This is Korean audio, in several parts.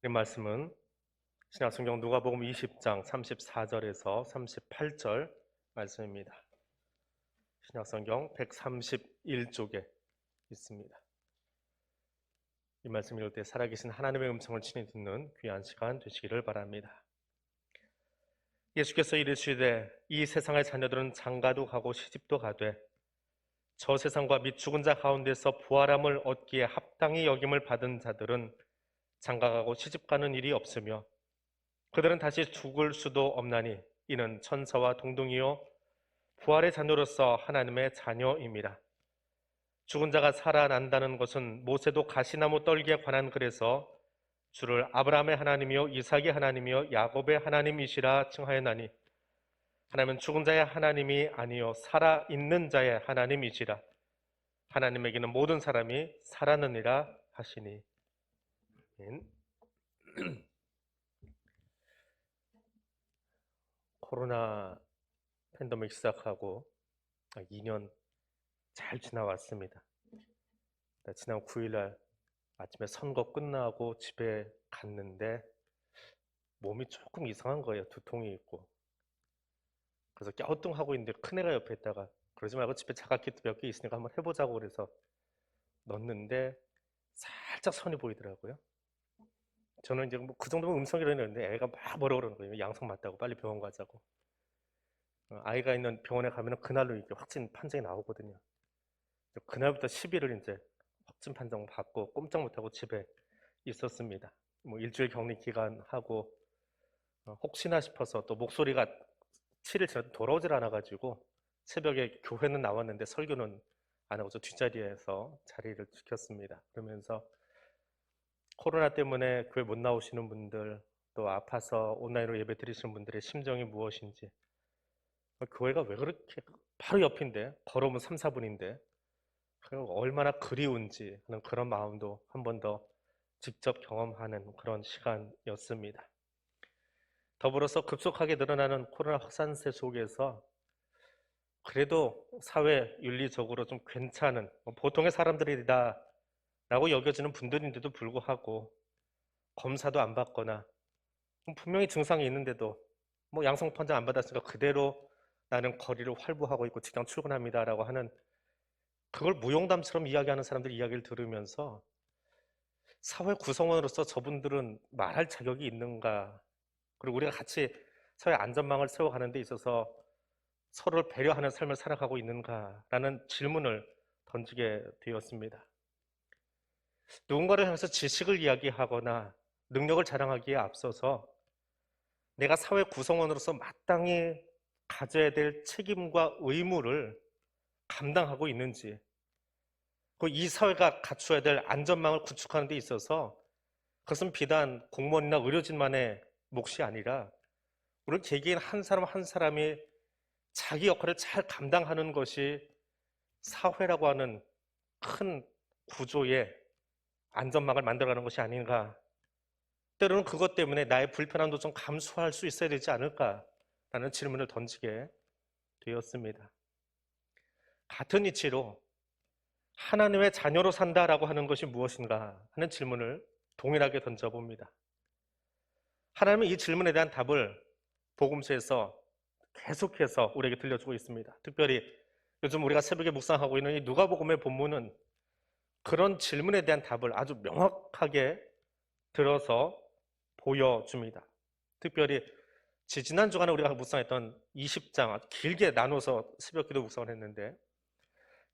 이 말씀은 신약성경 누가복음 20장 34절에서 38절 말씀입니다. 신약성경 131쪽에 있습니다. 이 말씀 읽을 때 살아계신 하나님의 음성을 친히 듣는 귀한 시간 되시기를 바랍니다. 예수께서 이르시되 이 세상의 자녀들은 장가도 가고 시집도 가되 저 세상과 및 죽은 자 가운데서 부활함을 얻기에 합당히 여김을 받은 자들은 장가가고 시집가는 일이 없으며 그들은 다시 죽을 수도 없나니 이는 천사와 동등이요 부활의 자녀로서 하나님의 자녀입니다. 죽은 자가 살아난다는 것은 모세도 가시나무 떨기에 관한 글에서 주를 아브라함의 하나님이요 이삭의 하나님이요 야곱의 하나님이시라 칭하였나니 하나님은 죽은 자의 하나님이 아니요 살아있는 자의 하나님이시라. 하나님에게는 모든 사람이 살았느니라 하시니. 코로나 팬데믹 시작하고 2년 잘 지나왔습니다. 지난 9일날 아침에 선거 끝나고 집에 갔는데 몸이 조금 이상한 거예요. 두통이 있고. 그래서 갸우뚱하고 있는데 큰애가 옆에 있다가 그러지 말고 집에 자가키트 몇 개 있으니까 한번 해보자고 그래서 넣었는데 살짝 선이 보이더라고요. 저는 이제 뭐 그 정도면 음성이라고 했는데 애가 막 뭐라 그러는 거예요. 양성 맞다고 빨리 병원 가자고. 아이가 있는 병원에 가면 그날로 이렇게 확진 판정이 나오거든요. 그날부터 10일을 이제 확진 판정 받고 꼼짝 못하고 집에 있었습니다. 뭐 일주일 격리 기간 하고 혹시나 싶어서 또 목소리가 7일 지나도 돌아오질 않아가지고 새벽에 교회는 나왔는데 설교는 안 하고 저 뒷자리에서 자리를 지켰습니다. 그러면서 코로나 때문에 교회 못 나오시는 분들 또 아파서 온라인으로 예배 드리시는 분들의 심정이 무엇인지 교회가 왜 그렇게 바로 옆인데 걸어오면 3, 4분인데 얼마나 그리운지 하는 그런 마음도 한 번 더 직접 경험하는 그런 시간이었습니다. 더불어서 급속하게 늘어나는 코로나 확산세 속에서 그래도 사회 윤리적으로 좀 괜찮은 보통의 사람들이다 라고 여겨지는 분들인데도 불구하고 검사도 안 받거나 분명히 증상이 있는데도 뭐 양성 판정 안 받았으니까 그대로 나는 거리를 활보하고 있고 직장 출근합니다 라고 하는 그걸 무용담처럼 이야기하는 사람들 이야기를 들으면서 사회 구성원으로서 저분들은 말할 자격이 있는가, 그리고 우리가 같이 사회 안전망을 세워가는 데 있어서 서로를 배려하는 삶을 살아가고 있는가라는 질문을 던지게 되었습니다. 누군가를 향해서 지식을 이야기하거나 능력을 자랑하기에 앞서서 내가 사회 구성원으로서 마땅히 가져야 될 책임과 의무를 감당하고 있는지, 이 사회가 갖춰야 될 안전망을 구축하는 데 있어서 그것은 비단 공무원이나 의료진만의 몫이 아니라 우리 개개인 한 사람 한 사람이 자기 역할을 잘 감당하는 것이 사회라고 하는 큰 구조의 안전망을 만들어가는 것이 아닌가. 때로는 그것 때문에 나의 불편함도 좀 감수할 수 있어야 되지 않을까라는 질문을 던지게 되었습니다. 같은 이치로 하나님의 자녀로 산다라고 하는 것이 무엇인가 하는 질문을 동일하게 던져봅니다. 하나님은 이 질문에 대한 답을 복음서에서 계속해서 우리에게 들려주고 있습니다. 특별히 요즘 우리가 새벽에 묵상하고 있는 이 누가복음의 본문은 그런 질문에 대한 답을 아주 명확하게 들어서 보여줍니다. 특별히 지난 주간에 우리가 묵상했던 20장 아주 길게 나눠서 새벽기도 묵상을 했는데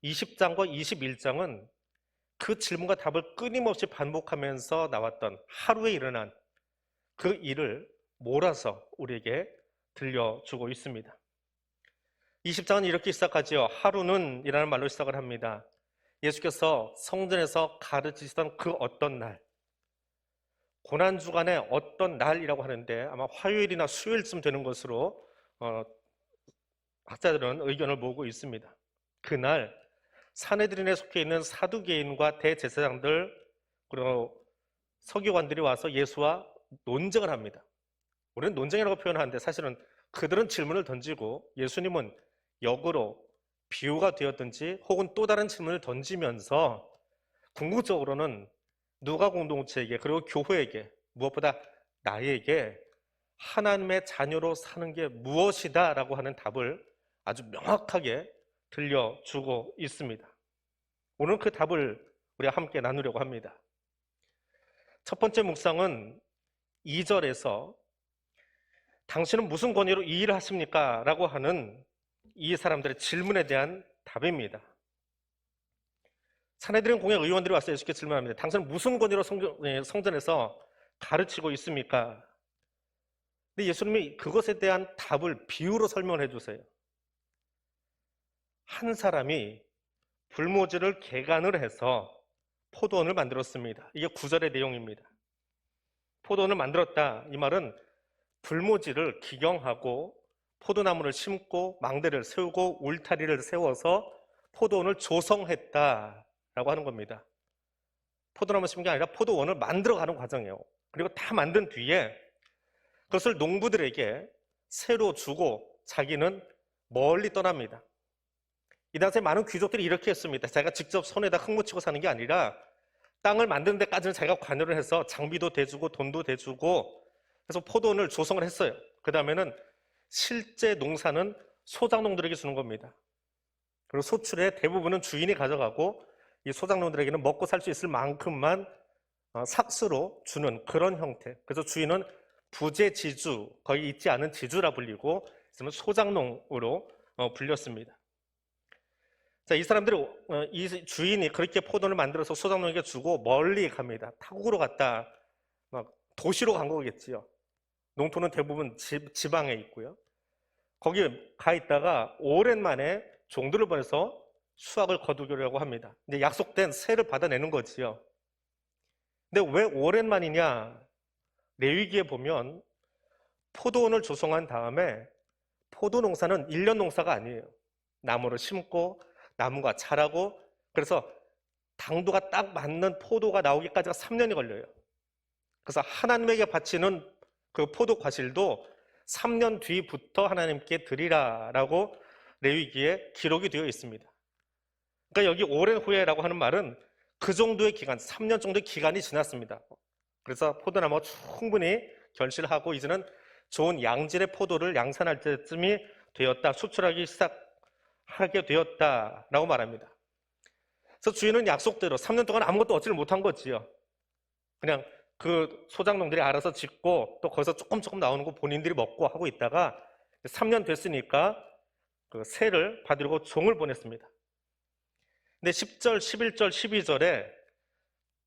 20장과 21장은 그 질문과 답을 끊임없이 반복하면서 나왔던 하루에 일어난 그 일을 몰아서 우리에게 들려주고 있습니다. 20장은 이렇게 시작하지요. 하루는 이라는 말로 시작을 합니다. 예수께서 성전에서 가르치시던 그 어떤 날, 고난주간의 어떤 날이라고 하는데 아마 화요일이나 수요일쯤 되는 것으로 학자들은 의견을 모으고 있습니다. 그날 산헤드린에 속해 있는 사두개인과 대제사장들 그리고 서기관들이 와서 예수와 논쟁을 합니다. 우리는 논쟁이라고 표현하는데 사실은 그들은 질문을 던지고 예수님은 역으로 비유가 되었든지 혹은 또 다른 질문을 던지면서 궁극적으로는 누가 공동체에게 그리고 교회에게 무엇보다 나에게 하나님의 자녀로 사는 게 무엇이다 라고 하는 답을 아주 명확하게 들려주고 있습니다. 오늘 그 답을 우리가 함께 나누려고 합니다. 첫 번째 묵상은 2절에서 당신은 무슨 권위로 이 일을 하십니까? 라고 하는 이 사람들의 질문에 대한 답입니다. 산헤드린 공회 의원들이 와서 예수께 질문합니다. 당신은 무슨 권위로 성전에서 가르치고 있습니까? 근데 예수님이 그것에 대한 답을 비유로 설명을 해주세요. 한 사람이 불모지를 개간을 해서 포도원을 만들었습니다. 이게 9절의 내용입니다. 포도원을 만들었다. 이 말은 불모지를 기경하고 포도나무를 심고 망대를 세우고 울타리를 세워서 포도원을 조성했다라고 하는 겁니다. 포도나무 심은 게 아니라 포도원을 만들어가는 과정이에요. 그리고 다 만든 뒤에 그것을 농부들에게 새로 주고 자기는 멀리 떠납니다. 이 당시에 많은 귀족들이 이렇게 했습니다. 자기가 직접 손에다 흙 묻히고 사는 게 아니라 땅을 만드는 데까지는 자기가 관여를 해서 장비도 대주고 돈도 대주고 그래서 포도원을 조성을 했어요. 그 다음에는 실제 농사는 소작농들에게 주는 겁니다. 그리고 소출의 대부분은 주인이 가져가고 이 소작농들에게는 먹고 살 수 있을 만큼만 삭스로 주는 그런 형태. 그래서 주인은 부재지주, 거의 있지 않은 지주라 불리고 소작농으로 불렸습니다. 자, 이 사람들이 이 주인이 그렇게 포도를 만들어서 소작농에게 주고 멀리 갑니다. 타국으로 갔다 막 도시로 간 거겠지요. 농토는 대부분 지방에 있고요. 거기 가 있다가 오랜만에 종들을 보내서 수확을 거두려고 합니다. 이제 약속된 세를 받아내는 거지요. 근데 왜 오랜만이냐? 레위기에 보면 포도원을 조성한 다음에 포도 농사는 1년 농사가 아니에요. 나무를 심고 나무가 자라고 그래서 당도가 딱 맞는 포도가 나오기까지가 3년이 걸려요. 그래서 하나님에게 바치는 그 포도 과실도 3년 뒤부터 하나님께 드리라라고 레위기에 기록이 되어 있습니다. 그러니까 여기 오랜 후에라고 하는 말은 그 정도의 기간, 3년 정도의 기간이 지났습니다. 그래서 포도나무가 충분히 결실하고 이제는 좋은 양질의 포도를 양산할 때쯤이 되었다, 수출하기 시작하게 되었다라고 말합니다. 그래서 주인은 약속대로 3년 동안 아무것도 얻지를 못한 거지요. 그냥 그 소작농들이 알아서 짓고 또 거기서 조금 나오는 거 본인들이 먹고 하고 있다가 3년 됐으니까 그 세를 받으려고 종을 보냈습니다. 근데 10절, 11절, 12절에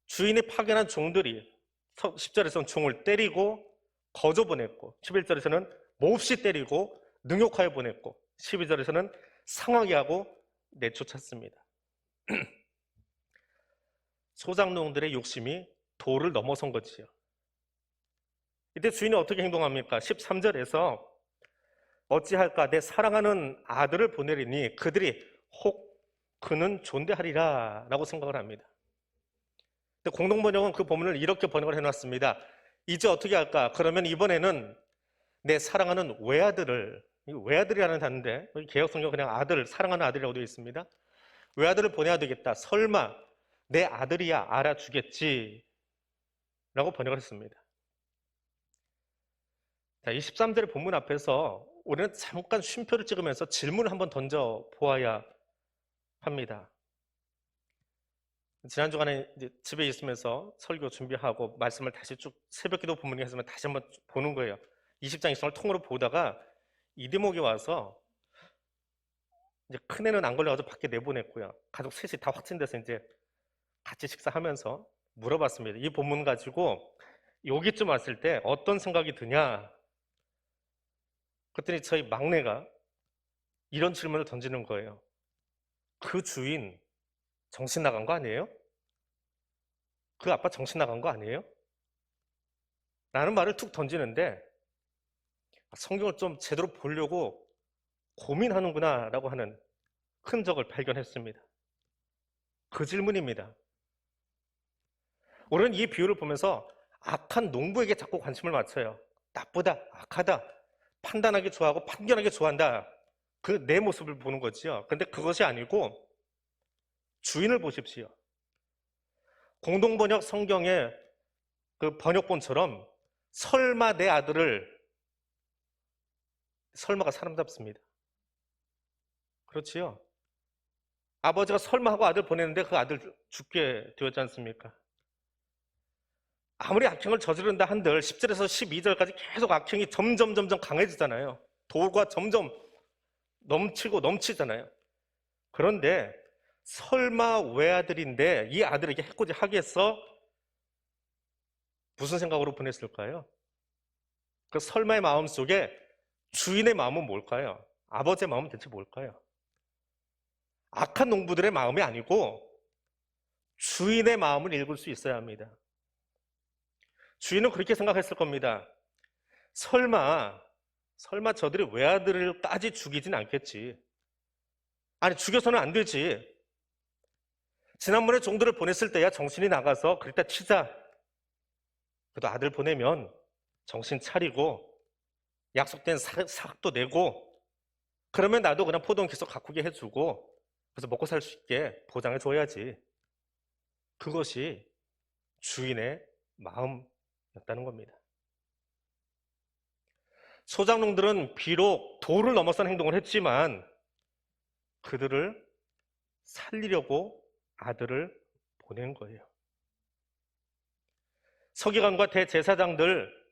주인이 파견한 종들이 10절에서는 종을 때리고 거저 보냈고 11절에서는 몹시 때리고 능욕하여 보냈고 12절에서는 상하게 하고 내쫓았습니다. 소작농들의 욕심이 도를 넘어선 거지요. 이때 주인이 어떻게 행동합니까? 13절에서 어찌할까 내 사랑하는 아들을 보내리니 그들이 혹 그는 존대하리라 라고 생각을 합니다. 공동번역은 그 본문을 이렇게 번역을 해놨습니다. 이제 어떻게 할까? 그러면 이번에는 내 사랑하는 외아들을, 외아들이라는 단어인데 개역성경 그냥 아들, 사랑하는 아들이라고 되어 있습니다. 외아들을 보내야 되겠다. 설마 내 아들이야 알아주겠지 라고 번역을 했습니다. 자, 이 13절의 본문 앞에서 우리는 잠깐 쉼표를 찍으면서 질문을 한번 던져 보아야 합니다. 지난 주간에 이제 집에 있으면서 설교 준비하고 말씀을 다시 쭉 새벽기도 본문에 했으면 다시 한번 보는 거예요. 20장 20장을 통으로 보다가 이 대목에 와서 이제 큰애는 안 걸려가지고 밖에 내보냈고요. 가족 셋이 다 확진돼서 이제 같이 식사하면서 물어봤습니다. 이 본문 가지고 여기쯤 왔을 때 어떤 생각이 드냐? 그랬더니 저희 막내가 이런 질문을 던지는 거예요. 그 주인 정신 나간 거 아니에요? 그 아빠 정신 나간 거 아니에요? 라는 말을 툭 던지는데 성경을 좀 제대로 보려고 고민하는구나 라고 하는 흔적을 발견했습니다. 그 질문입니다. 우리는 이 비유를 보면서 악한 농부에게 자꾸 관심을 맞춰요. 나쁘다, 악하다, 판단하기 좋아하고 판결하기 좋아한다. 그 내 모습을 보는 거지요. 그런데 그것이 아니고 주인을 보십시오. 공동번역 성경에 그 번역본처럼 설마 내 아들을, 설마가 사람답습니다. 그렇지요? 아버지가 설마 하고 아들 보냈는데 그 아들 죽게 되었지 않습니까? 아무리 악행을 저지른다 한들 10절에서 12절까지 계속 악행이 점점 강해지잖아요. 도가 점점 넘치잖아요. 그런데 설마 외아들인데 이 아들에게 해코지 하겠어? 무슨 생각으로 보냈을까요? 그 설마의 마음 속에 주인의 마음은 뭘까요? 아버지의 마음은 대체 뭘까요? 악한 농부들의 마음이 아니고 주인의 마음을 읽을 수 있어야 합니다. 주인은 그렇게 생각했을 겁니다. 설마 저들이 외아들을까지 죽이진 않겠지. 아니, 죽여서는 안 되지. 지난번에 종들을 보냈을 때야 정신이 나가서 그랬다 치자. 그래도 아들 보내면 정신 차리고 약속된 사학도 내고 그러면 나도 그냥 포도원 계속 가꾸게 해주고 그래서 먹고 살 수 있게 보장해 줘야지. 그것이 주인의 마음이었다는 겁니다. 소작농들은 비록 도를 넘어선 행동을 했지만 그들을 살리려고 아들을 보낸 거예요. 서기관과 대제사장들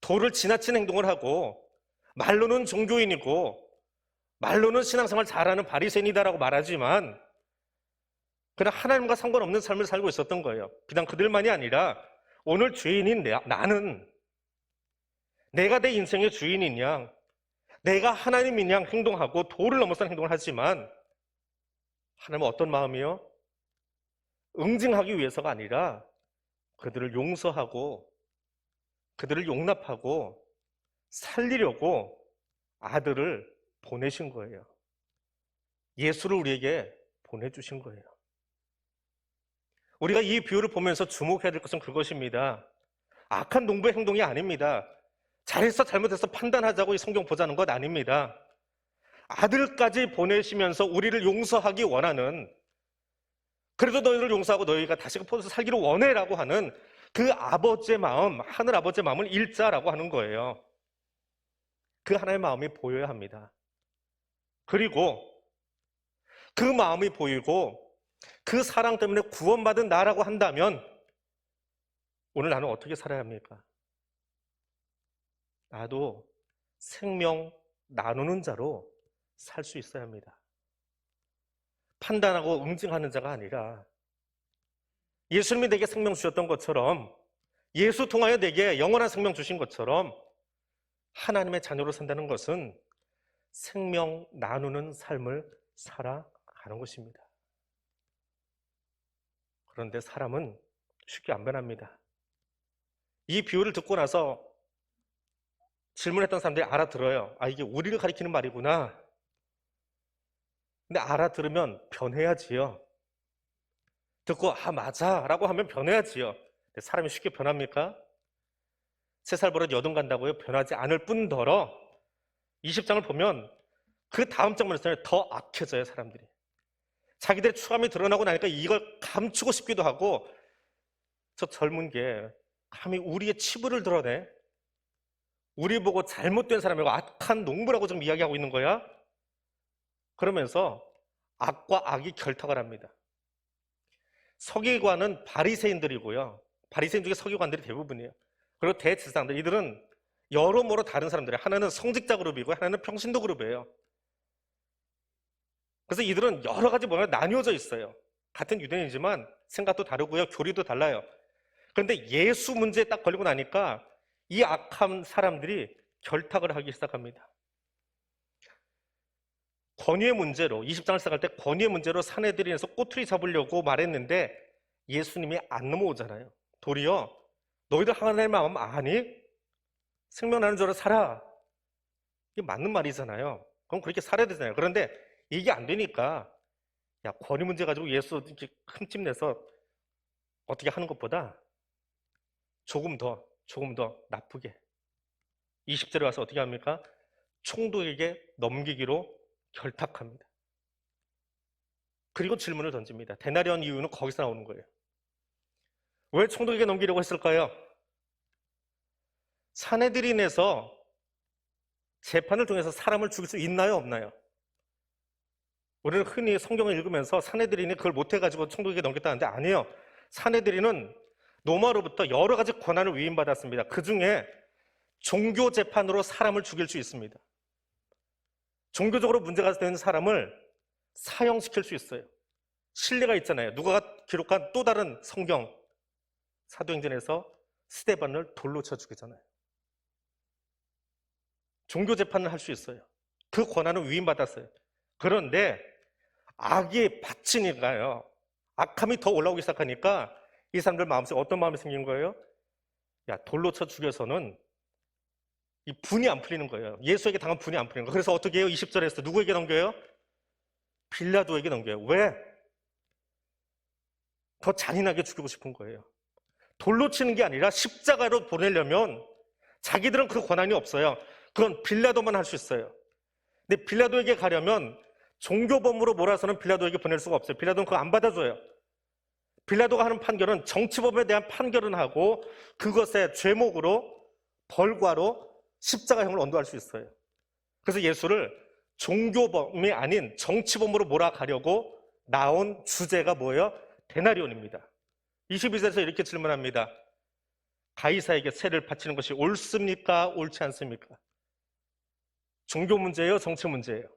도를 지나친 행동을 하고 말로는 종교인이고 말로는 신앙생활 잘하는 바리새인이다라고 말하지만 그냥 하나님과 상관없는 삶을 살고 있었던 거예요. 그냥 그들만이 아니라 오늘 죄인인 나는 내가 내 인생의 주인인 양, 내가 하나님인 양 행동하고 도를 넘어선 행동을 하지만 하나님은 어떤 마음이요? 응징하기 위해서가 아니라 그들을 용서하고 그들을 용납하고 살리려고 아들을 보내신 거예요. 예수를 우리에게 보내주신 거예요. 우리가 이 비유를 보면서 주목해야 될 것은 그것입니다. 악한 농부의 행동이 아닙니다. 잘했어 잘못했어 판단하자고 이 성경 보자는 것 아닙니다. 아들까지 보내시면서 우리를 용서하기 원하는, 그래도 너희를 용서하고 너희가 다시 포도에서 살기를 원해라고 하는 그 아버지의 마음, 하늘 아버지의 마음을 읽자라고 하는 거예요. 그 하나의 마음이 보여야 합니다. 그리고 그 마음이 보이고 그 사랑 때문에 구원받은 나라고 한다면 오늘 나는 어떻게 살아야 합니까? 나도 생명 나누는 자로 살 수 있어야 합니다. 판단하고 응징하는 자가 아니라 예수님이 내게 생명 주셨던 것처럼, 예수 통하여 내게 영원한 생명 주신 것처럼 하나님의 자녀로 산다는 것은 생명 나누는 삶을 살아가는 것입니다. 그런데 사람은 쉽게 안 변합니다. 이 비유를 듣고 나서 질문했던 사람들이 알아들어요. 아, 이게 우리를 가리키는 말이구나. 근데 알아들으면 변해야지요. 듣고 아 맞아 라고 하면 변해야지요. 근데 사람이 쉽게 변합니까? 3살 버릇 여든 간다고요? 변하지 않을 뿐더러 20장을 보면 그 다음 장만 있으면 더 악해져요. 사람들이 자기들의 추함이 드러나고 나니까 이걸 감추고 싶기도 하고, 저 젊은 게 감히 우리의 치부를 드러내? 우리 보고 잘못된 사람이고 악한 농부라고 지금 이야기하고 있는 거야? 그러면서 악과 악이 결탁을 합니다. 서기관은 바리새인들이고요. 바리새인 중에 서기관들이 대부분이에요. 그리고 대제사장들, 이들은 여러모로 다른 사람들이에요. 하나는 성직자 그룹이고 하나는 평신도 그룹이에요. 그래서 이들은 여러 가지 모양이 나뉘어져 있어요. 같은 유대인이지만 생각도 다르고요. 교리도 달라요. 그런데 예수 문제에 딱 걸리고 나니까 이 악한 사람들이 결탁을 하기 시작합니다. 권위의 문제로, 20장을 시작할 때 권위의 문제로 사내들인에서 꼬투리 잡으려고 말했는데 예수님이 안 넘어오잖아요. 도리어 너희들 하나님의 마음 아니? 생명 나는 자로 살아. 이게 맞는 말이잖아요. 그럼 그렇게 살아야 되잖아요. 그런데 이게 안 되니까 야, 권위 문제 가지고 예수 이렇게 흠집 내서 어떻게 하는 것보다 조금 더 나쁘게 20절에 와서 어떻게 합니까? 총독에게 넘기기로 결탁합니다. 그리고 질문을 던집니다. 데나리온 이유는 거기서 나오는 거예요. 왜 총독에게 넘기려고 했을까요? 산헤드린에서 재판을 통해서 사람을 죽일 수 있나요, 없나요? 우리는 흔히 성경을 읽으면서 산헤드린이 그걸 못해가지고 총독에게 넘겼다는데 아니에요. 산헤드린은 로마로부터 여러 가지 권한을 위임받았습니다. 그 중에 종교 재판으로 사람을 죽일 수 있습니다. 종교적으로 문제가 되는 사람을 사형시킬 수 있어요. 신뢰가 있잖아요. 누가가 기록한 또 다른 성경 사도행전에서 스데반을 돌로 쳐 죽이잖아요. 종교 재판을 할 수 있어요. 그 권한을 위임받았어요. 그런데 악이 받치니까요, 악함이 더 올라오기 시작하니까 이 사람들 마음속에 어떤 마음이 생긴 거예요? 야, 돌로 쳐 죽여서는 이 분이 안 풀리는 거예요. 예수에게 당한 분이 안 풀리는 거예요. 그래서 어떻게 해요? 20절에서 누구에게 넘겨요? 빌라도에게 넘겨요. 왜? 더 잔인하게 죽이고 싶은 거예요. 돌로 치는 게 아니라 십자가로 보내려면 자기들은 그 권한이 없어요. 그건 빌라도만 할 수 있어요. 근데 빌라도에게 가려면 종교범으로 몰아서는 빌라도에게 보낼 수가 없어요. 빌라도는 그거 안 받아줘요. 빌라도가 하는 판결은 정치범에 대한 판결은 하고 그것의 죄목으로 벌과로 십자가형을 언도할 수 있어요. 그래서 예수를 종교범이 아닌 정치범으로 몰아가려고 나온 주제가 뭐예요? 데나리온입니다. 22절에서 이렇게 질문합니다. 가이사에게 세를 바치는 것이 옳습니까? 옳지 않습니까? 종교 문제예요? 정치 문제예요?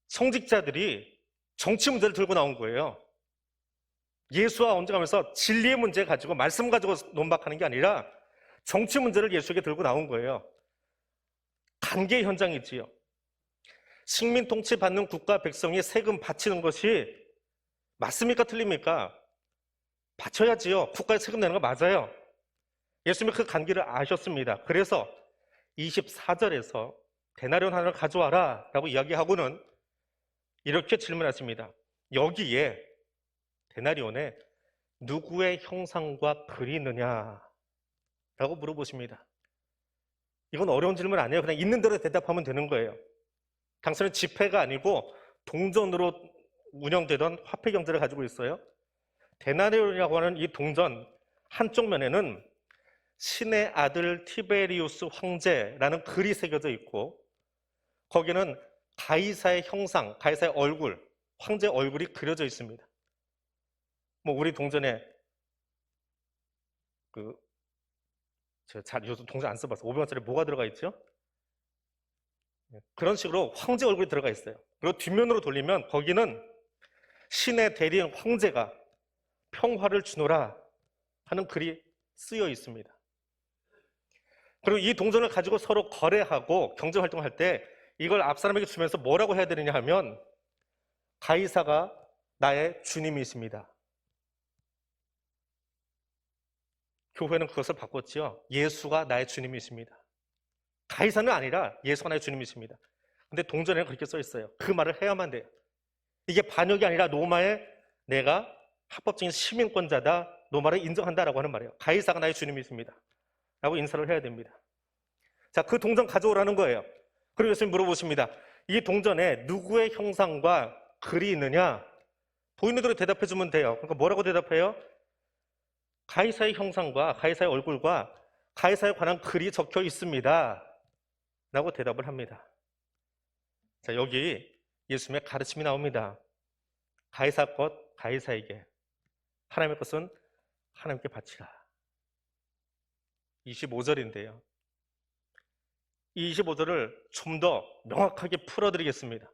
성직자들이 정치 문제를 들고 나온 거예요. 예수와 언쟁하면서 진리의 문제 가지고 말씀 가지고 논박하는 게 아니라 정치 문제를 예수에게 들고 나온 거예요. 관계 현장이지요. 식민 통치 받는 국가 백성이 세금 바치는 것이 맞습니까? 틀립니까? 바쳐야지요. 국가에 세금 내는 거 맞아요. 예수님이 그 관계를 아셨습니다. 그래서 24절에서 데나리온 하나를 가져와라 라고 이야기하고는 이렇게 질문하십니다. 여기에 데나리온에 누구의 형상과 글이 있느냐 라고 물어보십니다. 이건 어려운 질문 아니에요. 그냥 있는 대로 대답하면 되는 거예요. 당신은 지폐가 아니고 동전으로 운영되던 화폐 경제를 가지고 있어요. 데나리온이라고 하는 이 동전 한쪽 면에는 신의 아들 티베리우스 황제라는 글이 새겨져 있고 거기는 가이사의 형상, 가이사의 얼굴, 황제 얼굴이 그려져 있습니다. 뭐 우리 동전에 제가 요즘 동전 안 써봐서 500원짜리 뭐가 들어가 있죠? 그런 식으로 황제 얼굴이 들어가 있어요. 그리고 뒷면으로 돌리면 거기는 신의 대리인 황제가 평화를 주노라 하는 글이 쓰여 있습니다. 그리고 이 동전을 가지고 서로 거래하고 경제활동을 할 때 이걸 앞 사람에게 주면서 뭐라고 해야 되느냐 하면 가이사가 나의 주님이십니다. 교회는 그것을 바꿨지요. 예수가 나의 주님이십니다. 가이사는 아니라 예수가 나의 주님이십니다. 근데 동전에는 그렇게 써 있어요. 그 말을 해야만 돼요. 이게 반역이 아니라 로마의 내가 합법적인 시민권자다, 로마를 인정한다라고 하는 말이에요. 가이사가 나의 주님이십니다 라고 인사를 해야 됩니다. 자, 그 동전 가져오라는 거예요. 그리고 예수님 물어보십니다. 이 동전에 누구의 형상과 글이 있느냐? 보이는 대로 대답해 주면 돼요. 그러니까 뭐라고 대답해요? 가이사의 형상과 가이사의 얼굴과 가이사에 관한 글이 적혀 있습니다 라고 대답을 합니다. 자, 여기 예수님의 가르침이 나옵니다. 가이사 것 가이사에게, 하나님의 것은 하나님께 바치라. 25절인데요. 이 25절을 좀 더 명확하게 풀어드리겠습니다.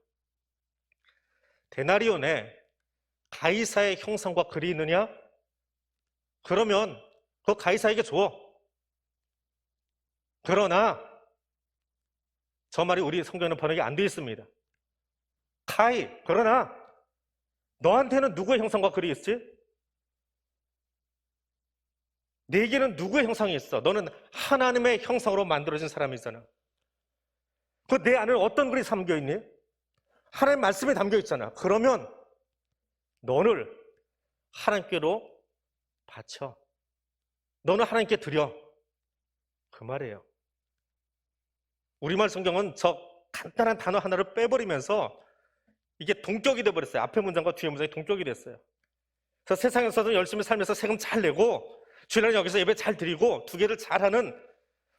데나리온에 가이사의 형상과 글이 있느냐? 그러면 그거 가이사에게 줘. 그러나 저 말이 우리 성경에는 번역이 안 되어 있습니다. 그러나 너한테는 누구의 형상과 글이 있지? 내게는 누구의 형상이 있어? 너는 하나님의 형상으로 만들어진 사람이잖아. 그 내 안에 어떤 글이 담겨있니? 하나님의 말씀이 담겨있잖아. 그러면 너를 하나님께로 바쳐. 너는 하나님께 드려. 그 말이에요. 우리말 성경은 저 간단한 단어 하나를 빼버리면서 이게 동격이 돼버렸어요. 앞에 문장과 뒤에 문장이 동격이 됐어요. 그래서 세상에서도 열심히 살면서 세금 잘 내고 주일날 여기서 예배 잘 드리고 두 개를 잘하는,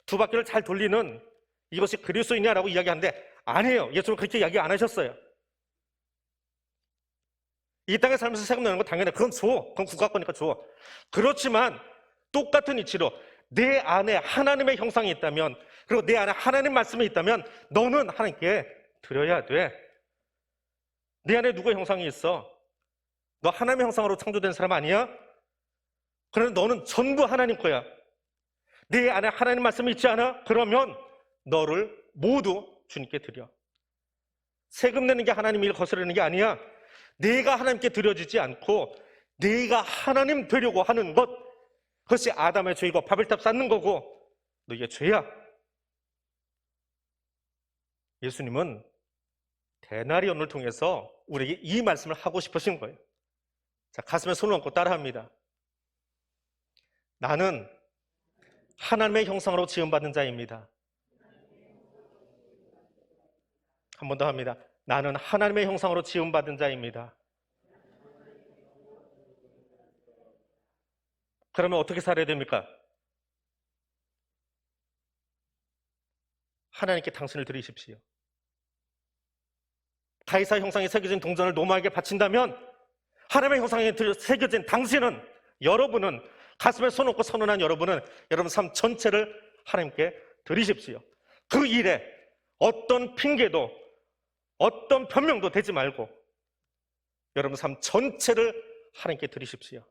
두 바퀴를 잘 돌리는 이것이 그리스도이냐라고 이야기하는데 아니에요. 예수님은 그렇게 이야기 안 하셨어요. 이 땅에 살면서 세금 내는 거 당연해. 그건 줘. 그건 국가 거니까 줘. 그렇지만 똑같은 이치로 내 안에 하나님의 형상이 있다면, 그리고 내 안에 하나님 말씀이 있다면 너는 하나님께 드려야 돼. 내 안에 누구의 형상이 있어? 너 하나님의 형상으로 창조된 사람 아니야? 그런데 너는 전부 하나님 거야. 내 안에 하나님 말씀이 있지 않아? 그러면 너를 모두 주님께 드려. 세금 내는 게 하나님 일 거스르는 게 아니야. 내가 하나님께 드려지지 않고 내가 하나님 되려고 하는 것, 그것이 아담의 죄이고 바벨탑 쌓는 거고 너희의 죄야. 예수님은 대나리온을 통해서 우리에게 이 말씀을 하고 싶으신 거예요. 자, 가슴에 손을 얹고 따라합니다. 나는 하나님의 형상으로 지음받은 자입니다. 한 번 더 합니다. 나는 하나님의 형상으로 지음받은 자입니다. 그러면 어떻게 살아야 됩니까? 하나님께 당신을 드리십시오. 가이사 형상에 새겨진 동전을 노마에게 바친다면 하나님의 형상에 새겨진 당신은, 여러분은, 가슴에 손 얹고 선언한 여러분은 여러분 삶 전체를 하나님께 드리십시오. 그 일에 어떤 핑계도 어떤 변명도 되지 말고 여러분 삶 전체를 하나님께 드리십시오.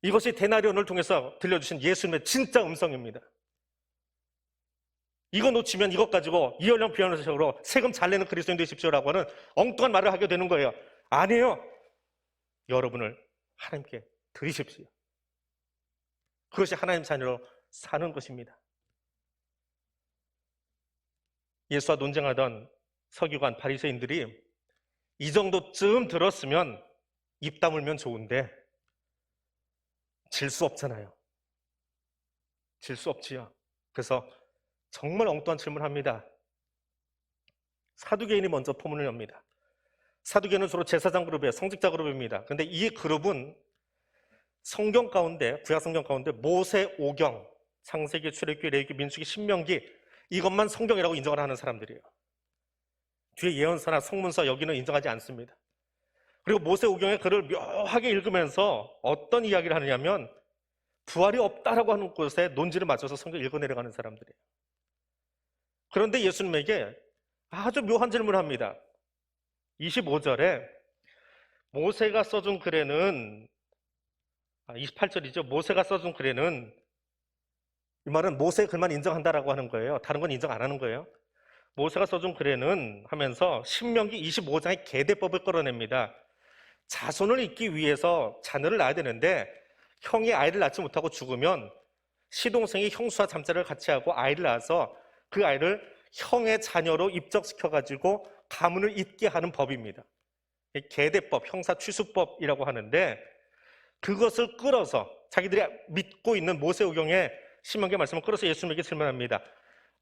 이것이 대나리온을 통해서 들려주신 예수님의 진짜 음성입니다. 이거 놓치면 이것 가지고 이연령 비연령식으로 세금 잘 내는 그리스도인 되십시오라고 하는 엉뚱한 말을 하게 되는 거예요. 아니에요. 여러분을 하나님께 드리십시오. 그것이 하나님 자녀로 사는 것입니다. 예수와 논쟁하던 서기관 바리새인들이 이 정도쯤 들었으면 입 다물면 좋은데 질 수 없잖아요. 질 수 없지요. 그래서 정말 엉뚱한 질문을 합니다. 사두개인이 먼저 포문을 엽니다. 사두개인은 주로 제사장 그룹이에요. 성직자 그룹입니다. 그런데 이 그룹은 성경 가운데, 구약 성경 가운데 모세 오경, 창세기, 출애굽기, 레위기, 민수기, 신명기, 이것만 성경이라고 인정을 하는 사람들이에요. 뒤에 예언서나 성문서 여기는 인정하지 않습니다. 그리고 모세 오경의 글을 묘하게 읽으면서 어떤 이야기를 하느냐면 부활이 없다라고 하는 곳에 논지를 맞춰서 성경 읽어내려가는 사람들이에요. 그런데 예수님에게 아주 묘한 질문을 합니다. 25절에 모세가 써준 글에는, 28절이죠. 모세가 써준 글에는, 이 말은 모세의 글만 인정한다라고 하는 거예요. 다른 건 인정 안 하는 거예요. 모세가 써준 글에는 하면서 신명기 25장의 계대법을 끌어냅니다. 자손을 잇기 위해서 자녀를 낳아야 되는데 형이 아이를 낳지 못하고 죽으면 시동생이 형수와 잠자를 같이 하고 아이를 낳아서 그 아이를 형의 자녀로 입적시켜가지고 가문을 잇게 하는 법입니다. 계대법, 형사취수법이라고 하는데 그것을 끌어서 자기들이 믿고 있는 모세오경의 신명기 말씀을 끌어서 예수님에게 질문합니다.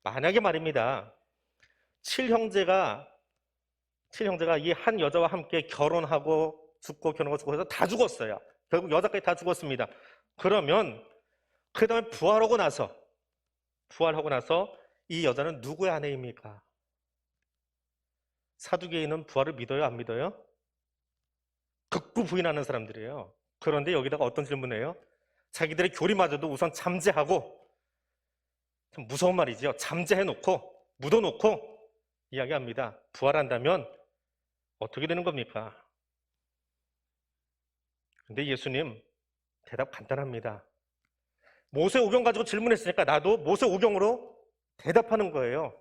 만약에 말입니다. 7형제가 이 한 여자와 함께 결혼하고 죽고 결혼하고 죽고 해서 다 죽었어요. 결국 여자까지 다 죽었습니다. 그러면 그 다음에 부활하고 나서 이 여자는 누구의 아내입니까? 사두개인은 부활을 믿어요, 안 믿어요? 극구 부인하는 사람들이에요. 그런데 여기다가 어떤 질문이에요? 자기들의 교리마저도 우선 잠재하고, 참 무서운 말이죠. 잠재해놓고 묻어놓고 이야기합니다. 부활한다면 어떻게 되는 겁니까? 근데 예수님 대답 간단합니다. 모세오경 가지고 질문했으니까 나도 모세오경으로 대답하는 거예요.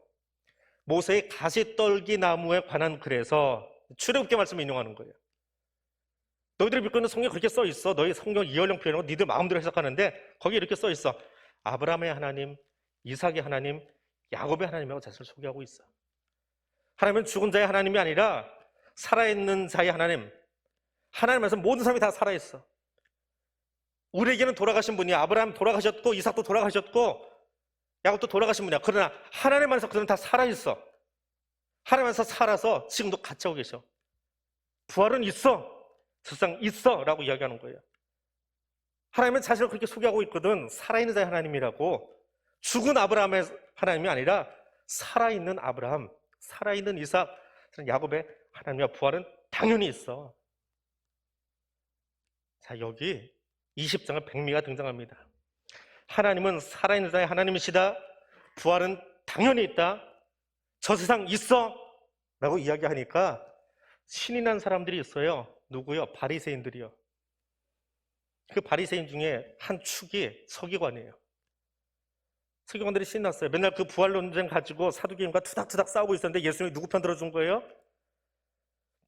모세의 가시떨기 나무에 관한 글에서 출애굽기 말씀을 인용하는 거예요. 너희들이 믿고 있는 성경에 그렇게 써 있어. 너희 성경 이연령 표현하고 니들 마음대로 해석하는데 거기에 이렇게 써 있어. 아브라함의 하나님, 이삭의 하나님, 야곱의 하나님이라고 자신을 소개하고 있어. 하나님은 죽은 자의 하나님이 아니라 살아있는 자의 하나님. 하나님에서 모든 사람이 다 살아있어. 우리에게는 돌아가신 분이 아브라함 돌아가셨고 이삭도 돌아가셨고 야곱도 돌아가신 분이야. 그러나 하나님 안에서 그들은 다 살아있어. 하나님 안에서 살아서 지금도 같이 하고 계셔. 부활은 있어. 저 세상 있어 라고 이야기하는 거예요. 하나님은 자신을 그렇게 소개하고 있거든. 살아있는 자의 하나님이라고. 죽은 아브라함의 하나님이 아니라 살아있는 아브라함, 살아있는 이삭, 야곱의 하나님과 부활은 당연히 있어. 자, 여기 20장은 백미가 등장합니다. 하나님은 살아있는 자의 하나님이시다. 부활은 당연히 있다. 저 세상 있어 라고 이야기하니까 신이 난 사람들이 있어요. 누구요? 바리새인들이요. 그 바리새인 중에 한 축이 서기관이에요. 서기관들이 신이 났어요. 맨날 그 부활 논쟁 가지고 사두개인과 투닥투닥 싸우고 있었는데 예수님이 누구 편 들어준 거예요?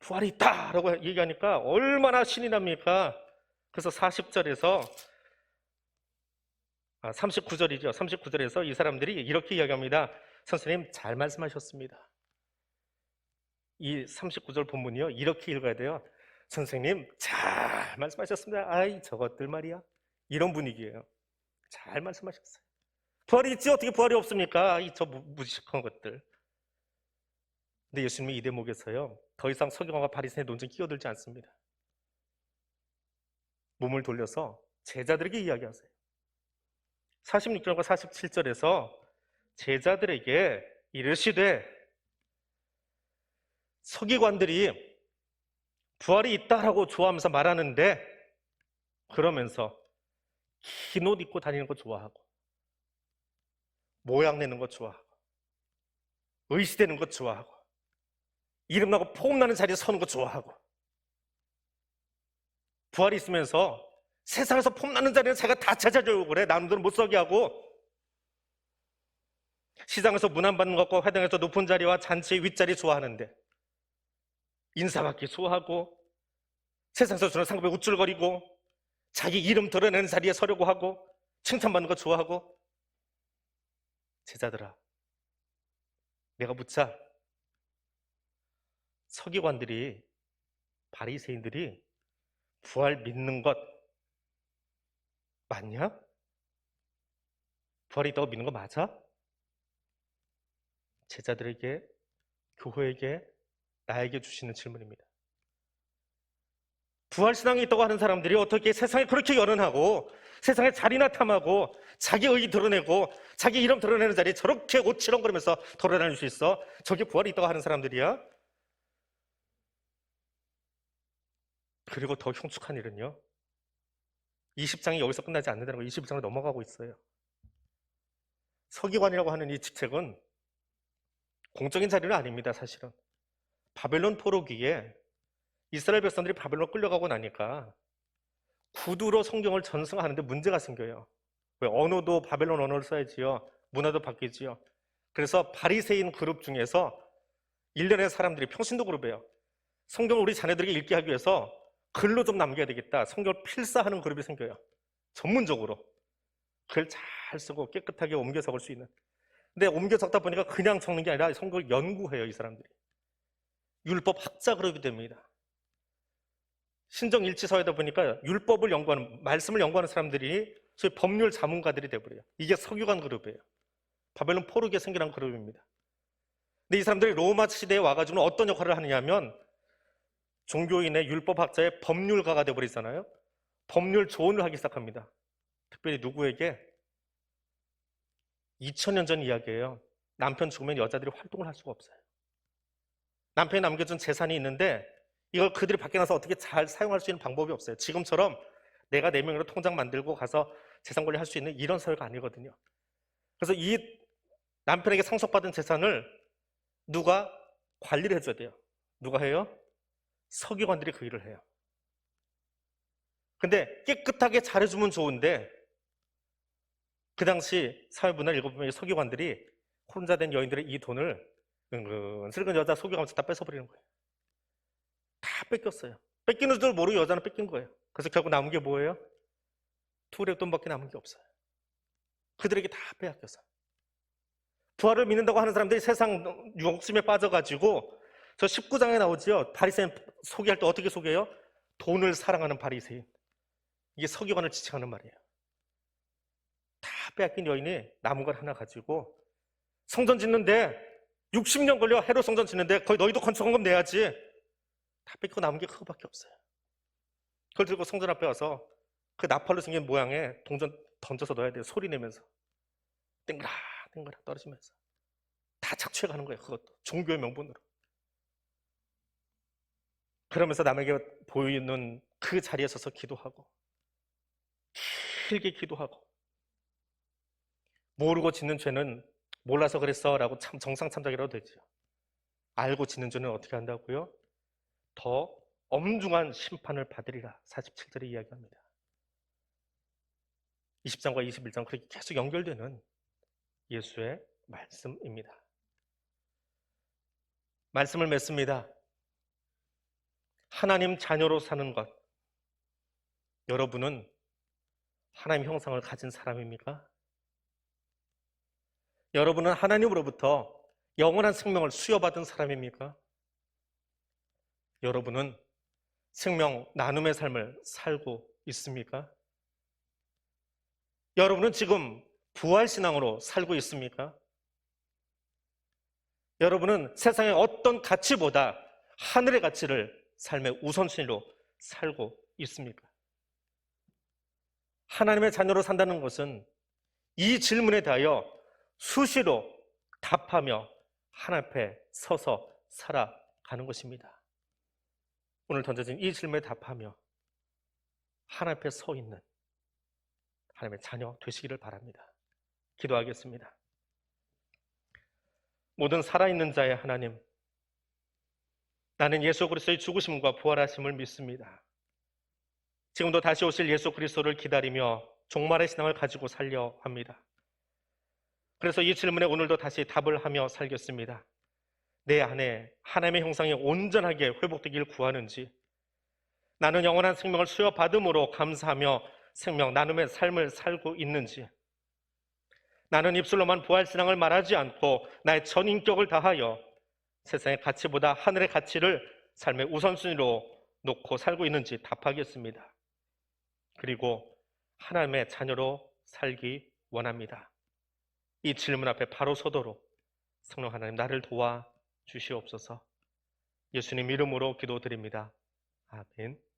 부활이 있다 라고 얘기하니까 얼마나 신이 납니까? 그래서 40절에서 39절이죠. 39절에서 이 사람들이 이렇게 이야기합니다. 선생님 잘 말씀하셨습니다. 이 39절 본문이요. 이렇게 읽어야 돼요. 선생님 잘 말씀하셨습니다. 아이 저것들 말이야. 이런 분위기예요. 잘 말씀하셨어요. 부활이 있지 어떻게 부활이 없습니까? 저 무지식한 것들. 근데 예수님이 이 대목에서요. 더 이상 서기관과 바리새인의 논쟁에 끼어들지 않습니다. 몸을 돌려서 제자들에게 이야기하세요. 46절과 47절에서 제자들에게 이르시되 서기관들이 부활이 있다라고 좋아하면서 말하는데 그러면서 흰 옷 입고 다니는 거 좋아하고 모양 내는 거 좋아하고 의시되는 거 좋아하고 이름 나고 폼 나는 자리에 서는 거 좋아하고 부활이 있으면서 세상에서 폼 나는 자리는 자기가 다 찾아주려고 그래. 남들은 못 서게 하고 시장에서 문안 받는 것과 회당에서 높은 자리와 잔치의 윗자리 좋아하는데 인사받기 좋아하고 세상에서 주는 상급에 우쭐거리고 자기 이름 드러내는 자리에 서려고 하고 칭찬받는 거 좋아하고 제자들아 내가 묻자 서기관들이 바리새인들이 부활 믿는 것 맞냐? 부활이 있다고 믿는 거 맞아? 제자들에게 교회에게 나에게 주시는 질문입니다. 부활신앙이 있다고 하는 사람들이 어떻게 세상에 그렇게 연연하고 세상에 자리나 탐하고 자기 의의 드러내고 자기 이름 드러내는 자리에 저렇게 옷치렁거리면서 돌아다닐 수 있어? 저게 부활이 있다고 하는 사람들이야? 그리고 더 흉측한 일은요 20장이 여기서 끝나지 않는다는 거 21장으로 넘어가고 있어요. 서기관이라고 하는 이 직책은 공적인 자리는 아닙니다. 사실은 바벨론 포로기에 이스라엘 백성들이 바벨론 끌려가고 나니까 구두로 성경을 전승하는데 문제가 생겨요. 왜? 언어도 바벨론 언어를 써야지요. 문화도 바뀌지요. 그래서 바리새인 그룹 중에서 일련의 사람들이 평신도 그룹이에요. 성경을 우리 자녀들에게 읽게 하기 위해서 글로 좀 남겨야 되겠다. 성경을 필사하는 그룹이 생겨요. 전문적으로 글 잘 쓰고 깨끗하게 옮겨 적을 수 있는. 근데 옮겨 적다 보니까 그냥 적는 게 아니라 성경을 연구해요. 이 사람들이 율법 학자 그룹이 됩니다. 신정일치서에다 보니까 율법을 연구하는, 말씀을 연구하는 사람들이 소위 법률 자문가들이 돼버려요. 이게 서기관 그룹이에요. 바벨론 포르기에 생겨난 그룹입니다. 근데 이 사람들이 로마 시대에 와가지고는 어떤 역할을 하느냐 하면 종교인의 율법학자의 법률가가 돼버리잖아요. 법률 조언을 하기 시작합니다. 특별히 누구에게? 2000년 전 이야기예요. 남편 죽으면 여자들이 활동을 할 수가 없어요. 남편이 남겨준 재산이 있는데 이걸 그들이 밖에 나서 어떻게 잘 사용할 수 있는 방법이 없어요. 지금처럼 내가 4명으로 통장 만들고 가서 재산 관리할 수 있는 이런 사회가 아니거든요. 그래서 이 남편에게 상속받은 재산을 누가 관리를 해줘야 돼요. 누가 해요? 서기관들이 그 일을 해요. 근데 깨끗하게 잘해주면 좋은데 그 당시 사회문화를 읽어보면 서기관들이 혼자 된 여인들의 이 돈을 은근슬근 여자 속여가면서 다 뺏어버리는 거예요. 다 뺏겼어요. 뺏기는 줄 모르고 여자는 뺏긴 거예요. 그래서 결국 남은 게 뭐예요? 투랩 돈밖에 남은 게 없어요. 그들에게 다 빼앗겨서. 부활을 믿는다고 하는 사람들이 세상 욕심에 빠져가지고 저 19장에 나오죠. 바리새인 소개할 때 어떻게 소개해요? 돈을 사랑하는 바리새인. 이게 서기관을 지칭하는 말이에요. 다 빼앗긴 여인이 남은 걸 하나 가지고 성전 짓는데 60년 걸려. 헤롯 성전 짓는데 거의 너희도 건축헌금 내야지. 다 뺏기고 남은 게 그거밖에 없어요. 그걸 들고 성전 앞에 와서 그 나팔로 생긴 모양의 동전 던져서 넣어야 돼요. 소리 내면서. 땡그락 땡그락 떨어지면서. 다 착취해 가는 거예요. 그것도 종교의 명분으로. 그러면서 남에게 보이는 그 자리에 서서 기도하고 길게 기도하고 모르고 짓는 죄는 몰라서 그랬어 라고 참 정상참작이라도 되죠. 알고 짓는 죄는 어떻게 한다고요? 더 엄중한 심판을 받으리라. 47절에 이야기합니다. 20장과 21장 그렇게 계속 연결되는 예수의 말씀입니다. 말씀을 맺습니다. 하나님 자녀로 사는 것. 여러분은 하나님 형상을 가진 사람입니까? 여러분은 하나님으로부터 영원한 생명을 수여받은 사람입니까? 여러분은 생명 나눔의 삶을 살고 있습니까? 여러분은 지금 부활신앙으로 살고 있습니까? 여러분은 세상의 어떤 가치보다 하늘의 가치를 삶의 우선순위로 살고 있습니까? 하나님의 자녀로 산다는 것은 이 질문에 대하여 수시로 답하며 하나님 앞에 서서 살아가는 것입니다. 오늘 던져진 이 질문에 답하며 하나님 앞에 서 있는 하나님의 자녀 되시기를 바랍니다. 기도하겠습니다. 모든 살아있는 자의 하나님, 나는 예수 그리스도의 죽으심과 부활하심을 믿습니다. 지금도 다시 오실 예수 그리스도를 기다리며 종말의 신앙을 가지고 살려 합니다. 그래서 이 질문에 오늘도 다시 답을 하며 살겠습니다. 내 안에 하나님의 형상이 온전하게 회복되길 구하는지, 나는 영원한 생명을 수여받음으로 감사하며 생명 나눔의 삶을 살고 있는지, 나는 입술로만 부활신앙을 말하지 않고 나의 전 인격을 다하여 세상의 가치보다 하늘의 가치를 삶의 우선순위로 놓고 살고 있는지 답하겠습니다. 그리고 하나님의 자녀로 살기 원합니다. 이 질문 앞에 바로 서도록 성령 하나님 나를 도와 주시옵소서. 예수님 이름으로 기도드립니다. 아멘.